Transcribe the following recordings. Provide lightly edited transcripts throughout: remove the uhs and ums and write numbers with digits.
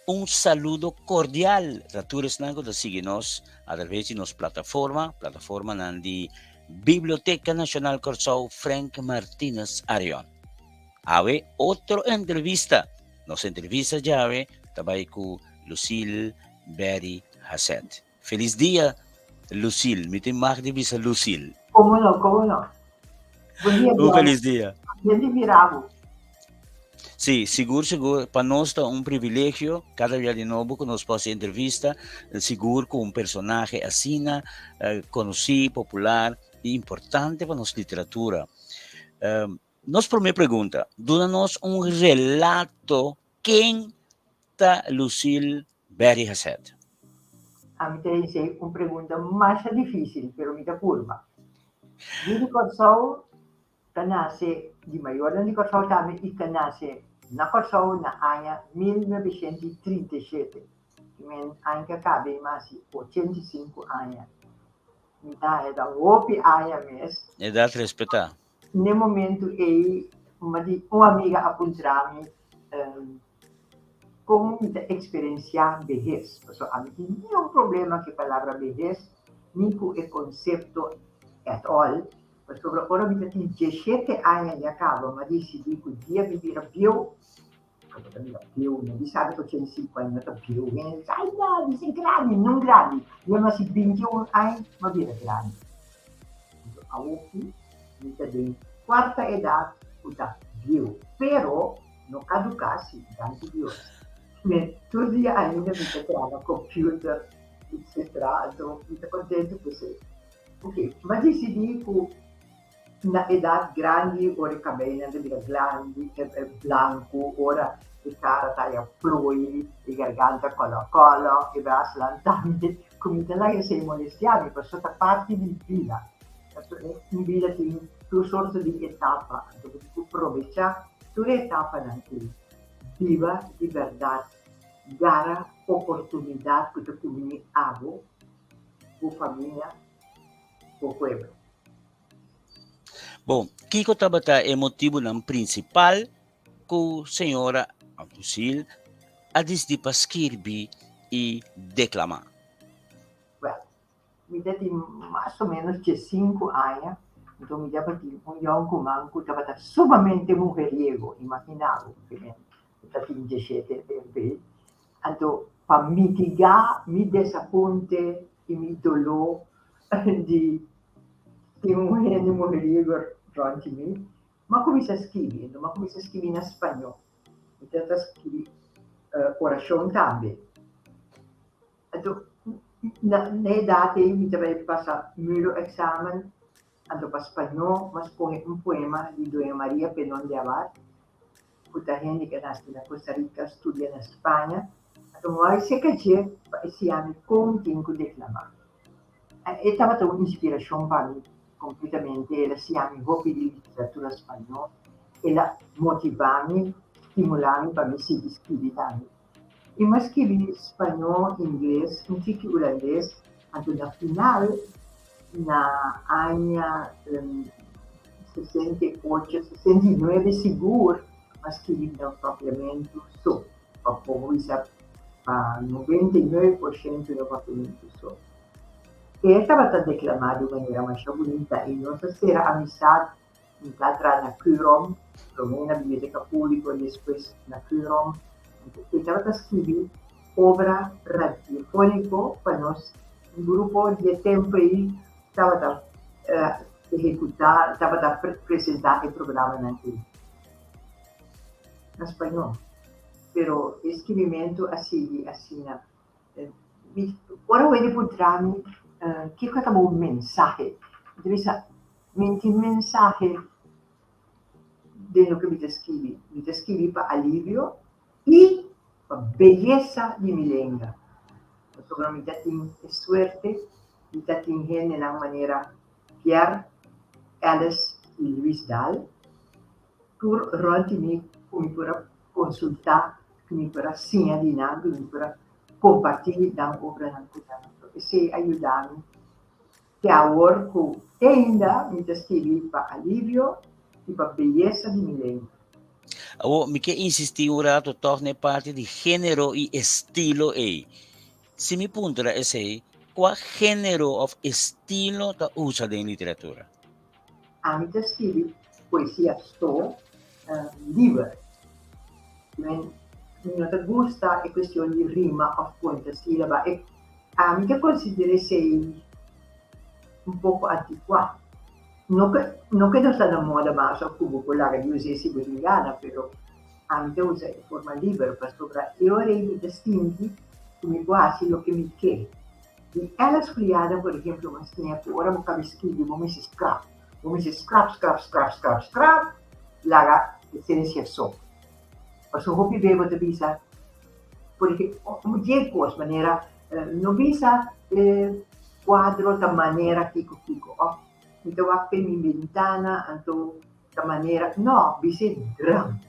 un saludo cordial a todos nango da siginos através de nos plataforma nan di Biblioteca Nacional Corsao Frank Martínez Arion. Ave otro entrevista. Nos entrevista llave tabay ku Lucille Berry Hasset. Feliz dia, Lucille. Mi te magdi bisa Lucille. Como no, como no. Bom dia, Un feliz dia. Dia de Viravo. Sim, seguro, para nós é um privilégio, cada dia de novo que nós possa entrevista, seguro com um personagem assim, conhecido, popular e importante para nossa literatura. Nossa primeira pergunta, dá-nos um relato, quem está Lucille Berry Hasset? A mim tem uma pergunta mais difícil, mas me curva. Vini Corsau, nasce de maior de Corsau também, e nasce na Corsau na ano 1937. Men anche cabe mais 85 anos. Então, é da OP anos mesmo. Idade respeitar. No momento, uma amiga apontou-me como experienciar vejez. A mim não é um problema que a palavra vejez, nem com o conceito at all. Mas sobre agora, eu tenho 17 anos de acaba, mas decidi que o dia viver bio, não sabe que eu tinha 5 anos, eu bio, ai não, isso é grande, não grande. Eu nasci 21 anos, mas vira grande. Então, a UFI, eu tenho quarta idade, eu bio, pero não caducasse, tanto bio. Mas todo dia ainda me trabalha no computer, etc. Então, estou contente com isso. Ok, mas decidi que na idade grande, ora o cabelo ainda vira grande, é branco, ora a cara está flui, a garganta colo, e braço lantamente, comincia a se molestiare, per questa parte di vida. In vida tem duas sortes de etapa, dove tu aprovecha toda etapa naquilo. Viva de verdade, gara oportunidade que tu comunicava com a família, com o povo. Bom, Kiko Tabata é motivo não principal que a senhora Lucille a decidir para escrever e declamar. Well, me deu mais ou menos de 5 anos, então me deu um young man que estava sumamente mujeriego, imaginava, que eu tinha 17 anos. Então, para mitigar meu desaponte e meu dolor de ter mulher de mujeriego durante mim, mas comecei a escrever em espanhol. Então, eu escrevi oração também. Então, na idade, eu também passar meu exame, então para espanhol, mas com um poema de Dona Maria Penón de Abad, que a gente que nasce na Costa Rica estuda na Espanha. Então, aí se quer esse ano contínuo declamar. E estava uma inspiração para mim, completamente. Ela se chama Hobby de Literatura Espanhola. Ela motivava-me, estimulava-me para me seguir escrever também. E mais escrevi espanhol, inglês, um pouco holandês. Então, na final, na ano 68, 69, seguro, mas escrevi no papamento só. Para 99% do papamento só. E estava declamado de maneira mais bonita. E nossa será amizade, encontrada na Curom, também na Biblioteca Pública, e depois na Curom. E estava a escrever obra radiofônica para nós, um grupo de tempo aí, estava a executar, estava a apresentar o programa naquele. Na espanhol. Pero escrevimento assim, ora eu encontrar-me que é um mensagem. Então, mensagem de lo que me escrevi para alívio e para beleza de minha língua. Então, me tem sorte, me tem gente de uma maneira Pierre, Alice e Luís Dahl, por realmente me para consultar, me para sinalizar, me para compartilhar a obra na cultura. Isso ajuda-me que agora que ainda me escrevi para alívio e para beleza de minha língua. Awo, mi che insisti un rato torne parte di género y estilo e. Si mi punto da essay, qual género of estilo ta usa in literatura? Anche scrivi poesia sto, libero. Men non ti gusta è questione di rima o puntasillaba e anche consideri sei un poco antiquato. Non che non sta da moda más o como quella di usarsi boliviana, però anche usa in forma libera per sopra. E ora i distinti come quasi lo che mi chiede. E ela scriada, per esempio, uma senha que ora vou scrivi, vou me scrap, scrap, scrap, scrap, scrap, laga, essência só. Mas o hobby bebo de visa, porque mulher cos maneira, não visa quadro da maneira kiko kiko. Então a mi ventana, então da maneira, no, visa grande.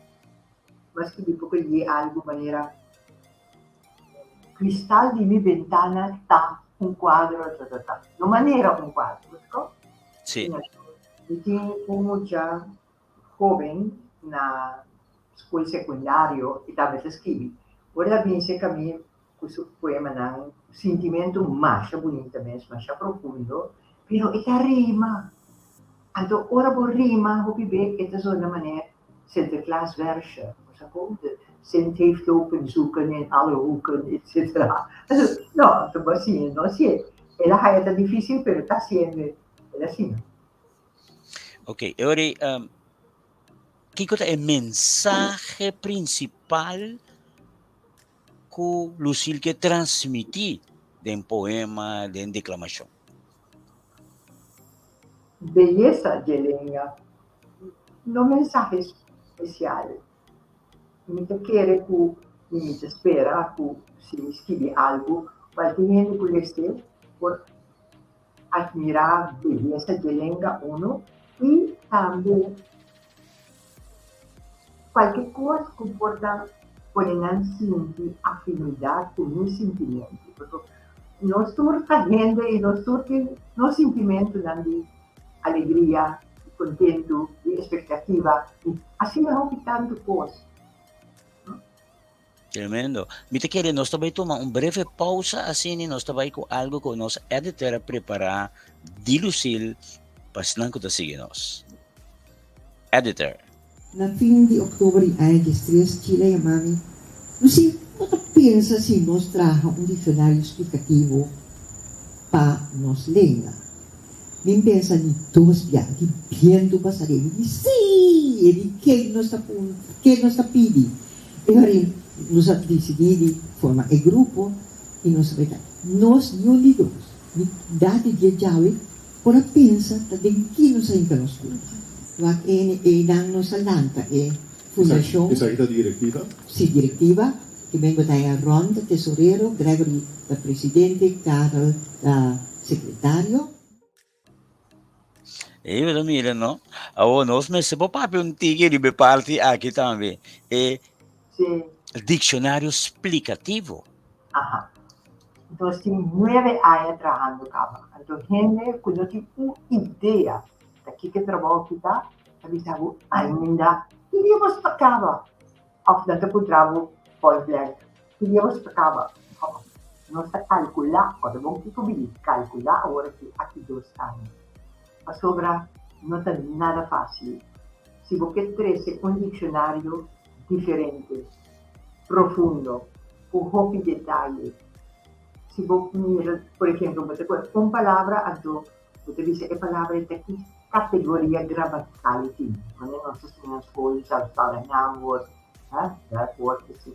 Mas que tipo que algo maneira cristal di mi ventana sta un quadro, non maneira un quadro, no? Sì. E tinha como já jovem na escola secundário e estava a escrever. Ora pensa que a mim, questo poema ha un sentimento mais bonito mesmo, mais profundo, però è rima. Então, ora por rima, hoe je het is een manier Sinterklaas versje. Sint heeft open zoeken in alle hoeken, etc. No, tu assim, não sei. Ela é difícil, pero está sendo, é assim. Ok, e ora, che cosa è il mensaje principal que Lucille que transmitir den poema, den declamação? Beleza de lenha, no mensaje especial. Mi chiede che mi spera che si scrive algo, qualche gente con este por admirar belleza de lenga uno y también qualche cosa que pueda poder sentir afinidad con un sentimiento. No estoy cayendo y no estoy no sentimento de alegría, contento, de expectativa. Así me rompe tanto cosas. Tremendo. Mi te chiede, nos tabay tomar un breve pausa asini, nos tabay ko algo ko nos editor prepara di Lucille pasnan ko ta sige nos. Editor. Na fim de outubro há estrelas Chile e Mami. Lucy, não pensa se nós traga um dicionário explicativo para nós lenga. Nem pensa em todos que viendo passarinho. E sim, ele que nós está pedindo. E aí, nós decidimos formar um grupo e nós nós não lidamos. Dati dia jawi, para pensar também que nós ainda nos culpa. Wat e dan nos salanta e fundación. ¿Esa es la directiva? Sí, directiva, que vengo de Ron, de tesorero, Gregory, de presidente, Carol, de secretario. E vedo mira, no? Awo nos me se papel un tigre di parti aqui também. E Sí. diccionário explicativo. Ajá. Entonces, tiene 9 años trabajando acá. Entonces, gente que no tiene una idea de que trabajo que está, avisaba ainda, iríamos para cá. Of dat ik trabalho point blank. Iríamos para cá. Não está calcular, quando vamos calcular agora que aqui 2 anos. A sobra não está nada fácil. Se você trazer um dicionário diferente, profundo, com pouco detalhe, se você, por exemplo, você uma palavra, você diz que a palavra é de categoria gramatical. Nós estamos escola, já fala naamwoord, woord, etc.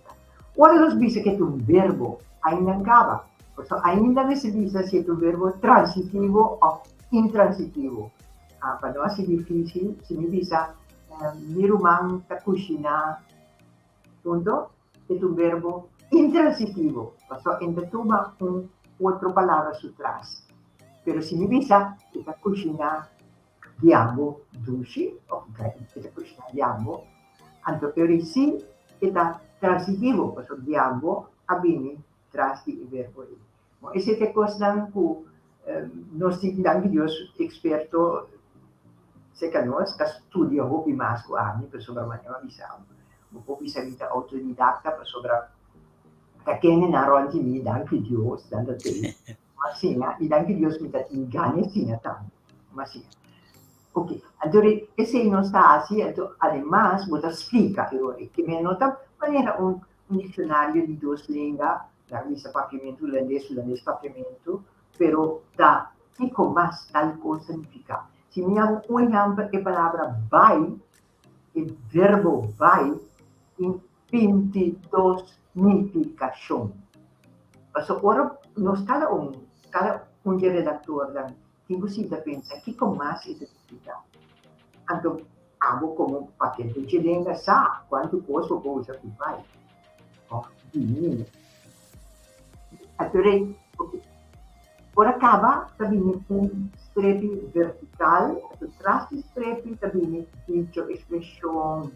Ora nós dizemos que é um verbo, ainda acaba. Ainda se diz se é um verbo transitivo ou intransitivo. Para nós é difícil, se me diz, mirumang ta kushina, punto, é um verbo intransitivo. Ainda toma outra palavra atrás. Pero se me diz, é ta kushina, diamo, dushi, ok, é ta kushina, diamo, anto per sì, è transitivo, questo diamo, abini, trasti il verbo. E siete cose non si danno Dio esperto, se che noi, che studia hobby masco anni, per sopravvivere, avvisavo. po' bisa vita autodidacta per sopra kakene naroon si mi danke Dios dan te masina i danke Dios mi tati gane sina tam masina ok allora e se non sta así además vos explica que me nota manera un diccionario di dos lengas la visa papiamento holandês papiamento pero da fico más tal cosa significa se mi hago un ejemplo a palavra vai il verbo vai in 22 significação. Mas agora, nós cada um de redator, tem que pensar que como mais significa. Então, algo como paquete de língua, sabe quanto coisa coisa que vai. Oh, menino. Então, por acaba, também um strepe vertical, atrás do strepe também dicho, expressão,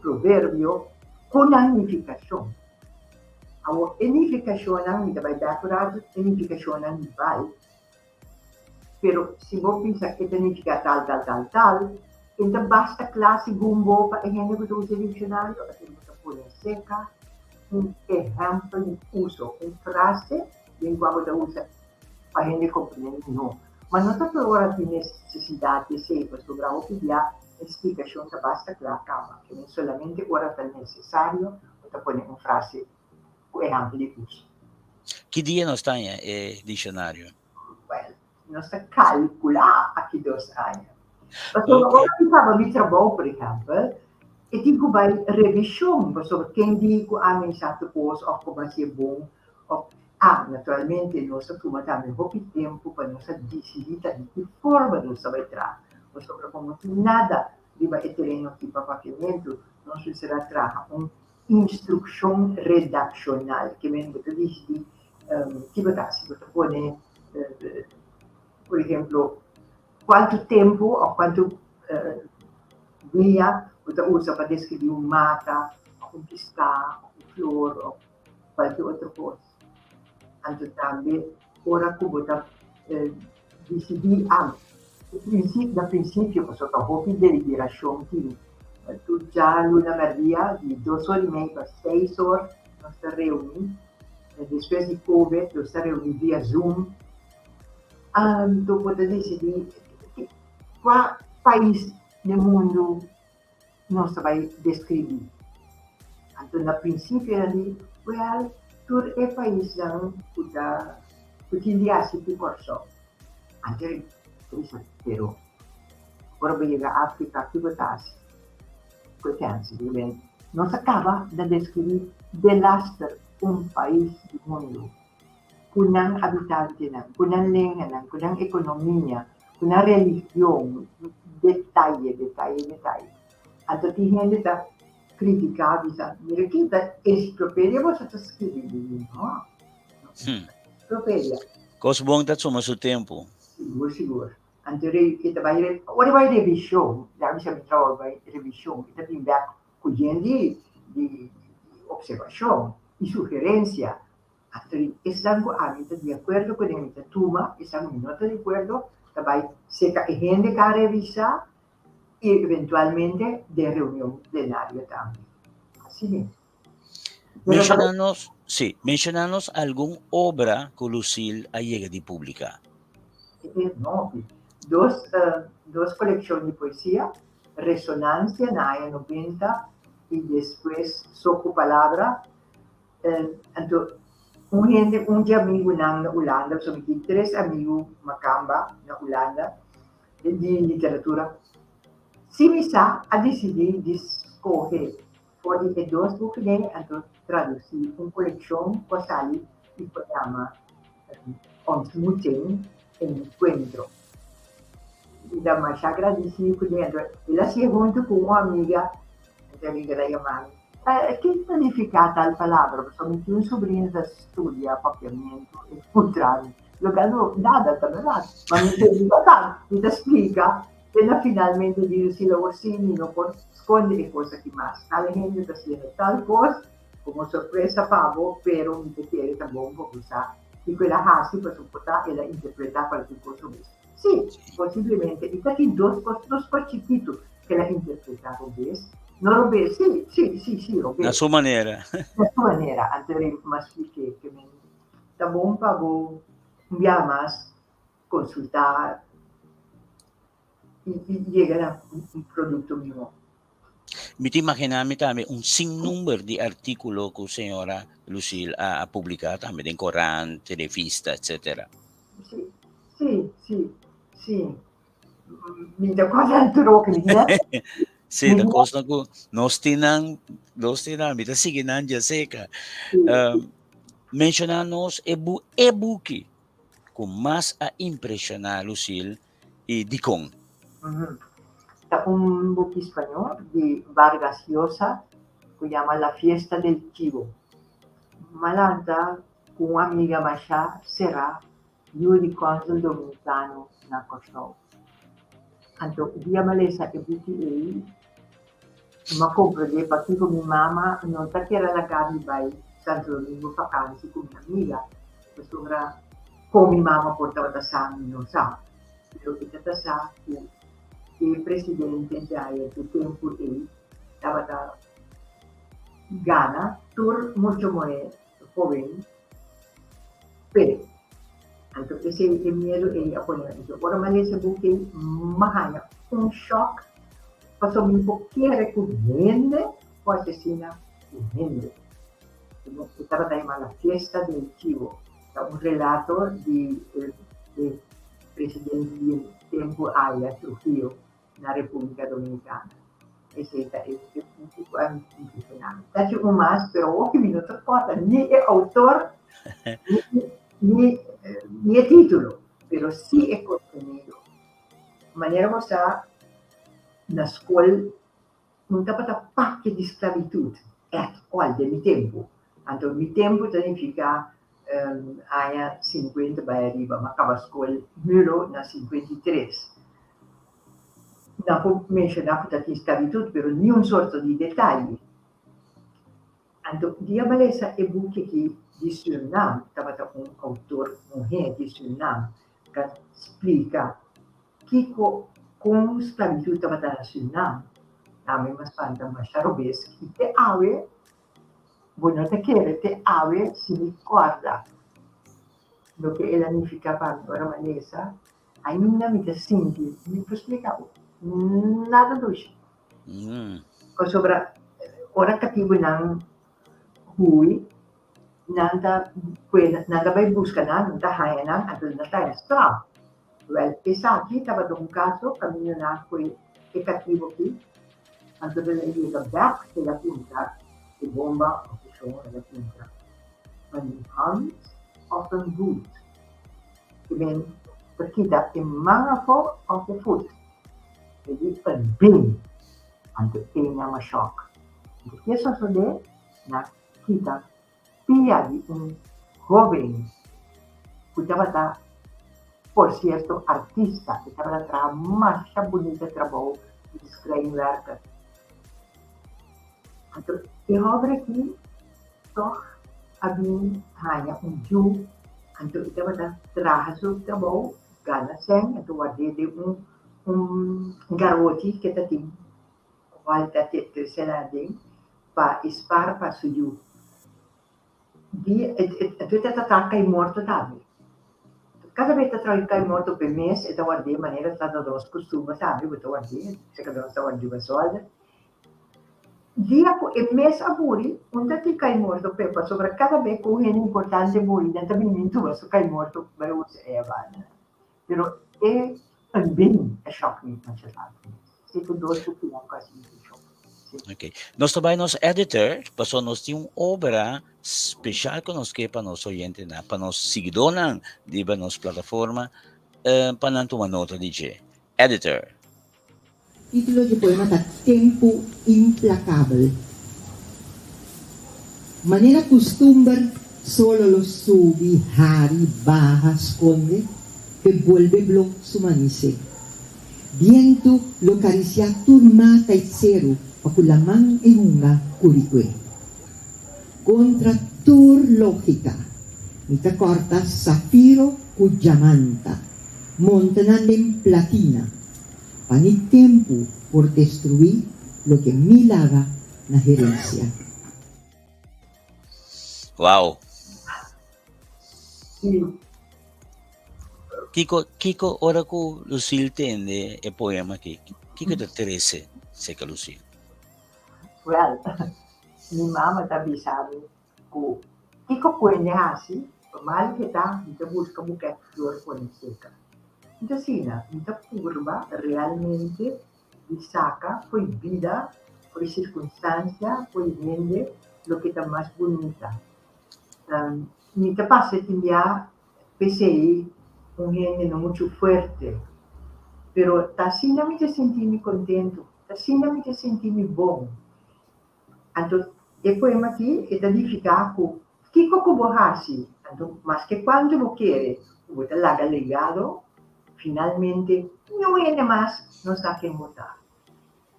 provérbio, com a unificação. A unificação não me vai dar coragem, a unificação não me vai. Pero se você pensar que significa tal, então basta classe gumbo para a gente que usa dicionário, a gente pode seca, um exemplo de uso, uma frase, em qual você usa a gente compreende não. Mas não está agora tem necessidade de ser, porque o bravo pedir explicação da basta clara, que não somente agora é necessário, você pode uma frase, um exemplo de uso. Que dia não está em dicionário? Well, não está calcular aqui 2 anos. Mas agora eu estava me trabalhando, por exemplo, e digo vai revisão, porque quem digo a mensagem coisa ou como se é bom, ou naturalmente, nós tomamos também pouco tempo para nós decidir de que forma nós vai entrar. Nós como nada de terreno de papiamento, nós será trazer uma instrução redacional, que vem de decidir, que você pode, por exemplo, quanto tempo ou quanto dia você usa para descrever mata, um piscar, flor ou qualquer outra coisa. Então, também, ora que você decidir, da princípio, você acabou de deliberação que tu já, Luna Maria, de 2 horas e meia a 6 horas, nós estamos reunidos, depois de Covid, nós estamos reunidos via Zoom, então você decidir qual país do mundo nós vai descrever. Então, na princípio, ali, tur e país lang kuda kutiliasi ti korso. Anjir, pero ora beliga África que botas. Coitansi, bem. Nós acaba de descrever desastre país do mundo. Kunang habitante nan, kunang lenga nan, kunang ekonomiya, kunang religião, detalhe. Anto ti hindi ta critica, bisa, mereka estroperia você está escrevendo, não? Estroperia. Coisa bom está tomando seu tempo. Seguro. Anterior kita vai, ora vai revisão, já bisa trabalho vai revisão, kita tem back com gente de observação e sugerência. Anterior, estamos de acordo com a minha turma, estamos nota de acordo, também se a gente quer revisar e eventualmente de reunião plenária também. Assim mesmo. Mencionanos alguma obra que Lucille llega de publicar. No, duas coleções de poesia, Ressonância na área 90 e depois Soco Palavra. Então, de amigo na Holanda, somos 3 amigos Macamba na Holanda de literatura. Se me sa a decidir de escolher por de 2 bucos, então traduzir uma coleção com sali e programa Ons Moeten Encontro. E da mais agradecido por dentro. Ela se junto com uma amiga da Yamani. Que significa tal palavra? Somente um sobrinho da estudia papiamento e cultural. Logando nada também, mas me pergunta, me explica. E finalmente diz se lo assim, não pode esconder coisa que mais. A gente está fazendo tal coisa, como surpresa para você, pero me quer também para usar. E quella hasi per supportare e la interpretare qualche cosa questo. Sì, possibilmente. E perché 2 chiquitos che la interpretato questo, No, Robert, sì, Robert. Na sua maneira. Na sua maneira, anterior mas que tá bom para vou enviar mais, consultar e chegar a um produto mesmo. Miti makinami tami un sinnumero di articolo che signora Lucille ha pubblicato, tami in Coran, televista, eccetera. Sì. Mi da cosa altro che Sì, da cosa che nos tinang, mita sige nanja seka. Mencionanos ebuki, con más a impresionar Lucille y Dicon. Un book español de Vargas Llosa que llama La Fiesta del Chivo. Malanta con una amiga Masha será Yuri Consul Dominicano na Costau. Anto dia malesa e buti ma comprende perché con mia mamma non ta che era la gabi by Santo Domingo vacanze con mia amiga. Questo era come mamma portava da San, non sa. Però che da sa il presidente già del tempo stava da Ghana, tur molto joven, pero entonces el miedo ella ponía eso. Ahora me dice que mahanya un shock, pasó mi poquiera corriente o asesina corriente. Estaba también a la fiesta del chivo, un relato del presidente del tiempo Aya Trujillo en la República Dominicana. Ese es impresionante. Daci un más, pero o che mi non importa, ni è autor, ni è titolo, però sì è contenuto. In maniera cosa, la scuola non ha pacche di sclavitù, è all del mio tempo. Anto il mio tempo significa anni 50 vai arriva, ma acaba scuola muro na 53. Dopo menzionato di sclavitù, però non un sorto di dettagli. Anto Diabalesa e buchi di Suriname, stava un autore, un di Suriname, che spiega che con sclavitù stava da Suriname. A me mi spanta, ma Charobeschi, te ave, voi non te chiede, te ave si ricorda lo che è la significa para Malesa, hai una vita semplice, mi può spiegare? Nada doce. Sopra, ora capivo nang hui, nanda vai busca nanda haya nang adul na tayo strap. Well, esaki tava un caso cammino na quel che cattivo qui, anche delle idee back della punta, che bomba o che sono della punta. When the hands often good. Even perché da in manafo of the foot. Jadi penting untuk kena masuk. Biasa sudah nak kita pilih un joven, que estava por cierto artista, que estava a mais bonita trabalho de schrijnwerken. Então, e obra aqui toch havia hanya Jew, então estava a trabalhar seu trabalho, gana sem, então a de garoto que está tem qualidade de terceira para espar para suju. Tu está cai morto também. Cada vez está cai morto per mês, então a de maneira está dos costumes também, então a de se cada vez está de solda. Dia e mês a buri, onde te cai morto per sobre cada vez com é importante buri, então também tu vai cai morto para você é vana. Pero é bem é choque me manchado. Se tu dois tu não quase choque. Okay. Nós também nos editor, paso nos tem obra especial que nos que para nos oyente na, para nos seguidores, di ba nos plataforma, para não tomar nota de G. Editor. Título de poema está Tempo Implacable. Manera costumbre, solo los subi, hari, baja, esconde, que vuelve blog su manice. Viento lo caricia turmata y cero, paculamán e hunga curicue. Contra tur lógica, mita corta zafiro cuyamanta, montanan en platina, pani tempo por destruir lo que milaga na gerencia. Wow. E Kiko, ora ko Lucille tende e poema que Kiko te terese seca Lucille. well, mi mamma ta bisado ku iko puede hasi, mal que ta, ita busca buket flor con seca. Ita sina, ita curva realmente di saca, foi vida, foi circunstancia, foi vende lo que está más bonita. Mi te pasa tindia PCI un gente no mucho fuerte, pero tasina mi te sentimi contento, tasina mi te sentimi bom. Então, e poema aqui é edificar com que como hasi, então, mas que quando você quer, você larga legado, finalmente não é mais não está que mudar.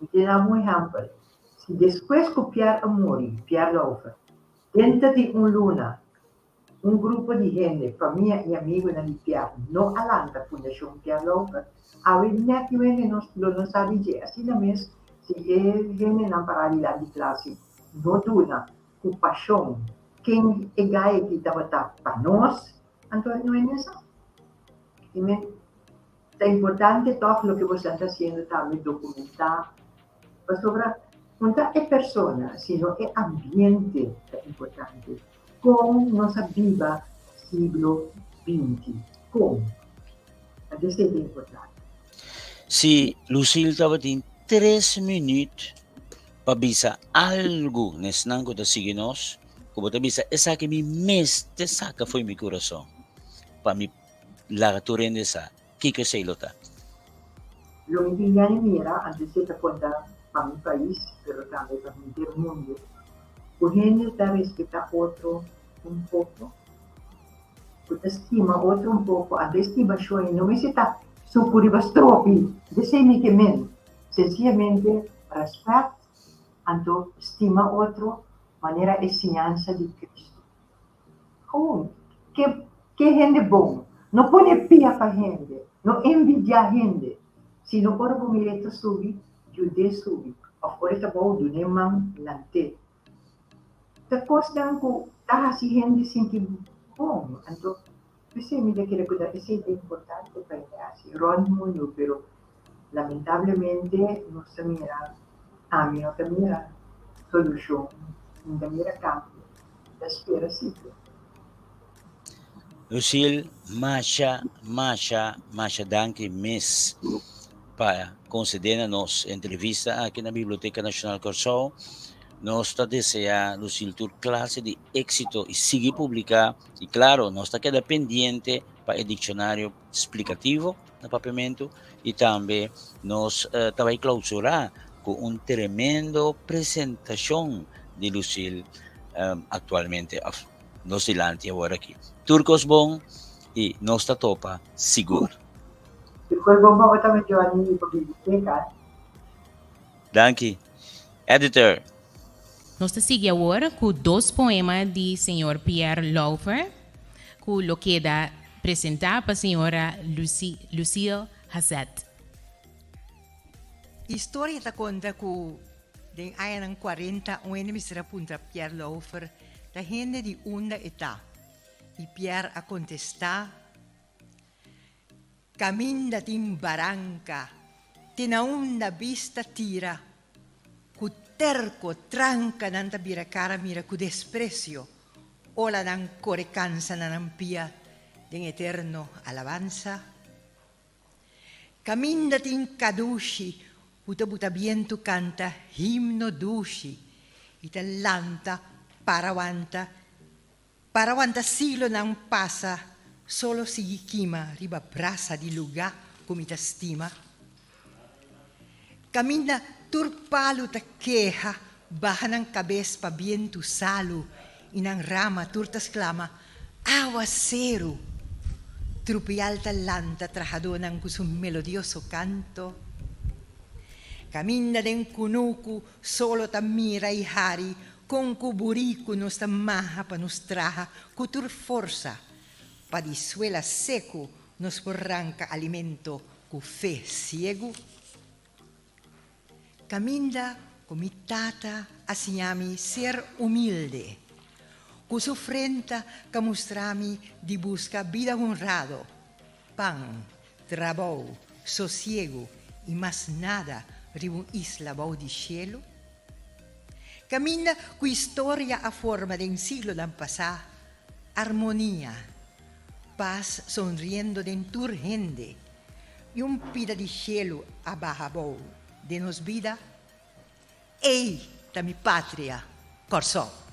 E tem um exemplo. Se depois copiar amor, Pierre Laufer, dentro de luna, grupo de gente, família e amigos na Pierre, não alanta a Fundação Pierre Laufer, a verdade é que não sabe dizer, assim mesmo, se é gente na paralelo de classe, não duna, com paixão, quem é gai que estava para nós, então não é necessário. É importante todo o que você está fazendo também documentar, mas sobre não é pessoa, sino é ambiente que é importante. Como nossa vida século XX, como? Isso é importante. Si Lucille estava em 3 minutos para bisa algo nesnango da siginos, como ta bisa, esa que mi mes te saca foi mi coração. Para mi la turende sa, Kiko Seilota. Lo que ya mira, antes de contar para mi país, pero también para el mundo, la gente está respeta otro un poco, estima otro un poco, a estimación, no me se está supuribas tropi, de que men, sencillamente respeto, anto estima otro, manera enseñanza de Cristo. Oh, que gente bom, não pode pia para gente, não envidia gente, sino ora o mireto subi, jude subi, ora tá bom do neman lante. Depois dan ko tahasi gente sinti bom, então você me dá que recordar que é importante para assim, ron muito, pero lamentablemente não se mira, a mim não se mira solução, não se mira cambio, espera ciclo. Lucille, Masha, danke mes para conceder-nos entrevista aqui na Biblioteca Nacional Corsol. Nós está deseando, Lucille, tua classe de êxito e seguir publicar. E claro, nós está queda pendente para o dicionário explicativo no papiamento e também nós vai clausurar com tremendo apresentação de Lucille atualmente. Nós dilante agora aqui. Turcos bom e nós está topa seguro. Depois vamos voltar a Giovanni para a biblioteca. Danke. Editor. Nós seguimos agora com 2 poemas de senhor Pierre Laufer, que lo queda apresentar para a senhora Lucille Hazet. História da conta que den ayan 40 un emisera punta Pierre Laufer da gente di onda età. E Pierre a contestar: Caminda in baranca, tina onda vista tira, cu terco tranca nanta biracara mira cu desprecio, ola nan core cansa nanampia den eterno alabanza. Caminda in caduci, uta buta viento canta himno duci, itallanta parawanta siglo nan passa, solo si chima riba brasa di lugar come ta stima. Caminda turpalo ta queja, baja nan cabeza pa viento salu, inang rama turta exclama, aguacero. Trupi alta lanta trajadonan con su melodioso canto. Caminda den kunuku, solo ta mira i hari, con cuburico nos ta maha pa nos traja, cutur forza, pa di suela seco nos porranca alimento cu fe ciego. Caminda Comitata asiami ser humilde, kusufrenta kamustrami di busca vida honrado, pan, trabajo, sosiego e mais nada ribu isla bau di cielo. Camina cu historia a forma de un siglo dan pasá, armonía, paz sonriendo de turgente y un pida di cielo abajo bau de nos vida. Ei, da mi patria, Corsò.